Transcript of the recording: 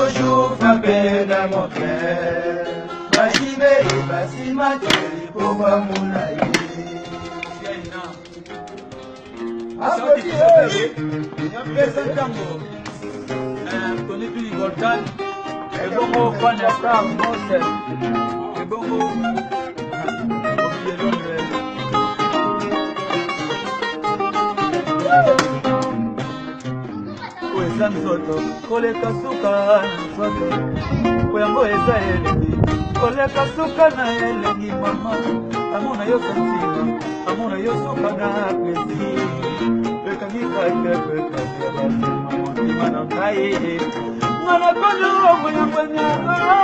Toujours frappé dans mon cœur. Vas-y, ma chérie, pour voir mon aïe. Soto, koleka suka soto, kuyango eza elengi, koleka suka na elengi mama, amona yo santima, amona yo suka na plaisir, pekangi kake pekake basima motima na ngai, ngana kono kuyango nyaka.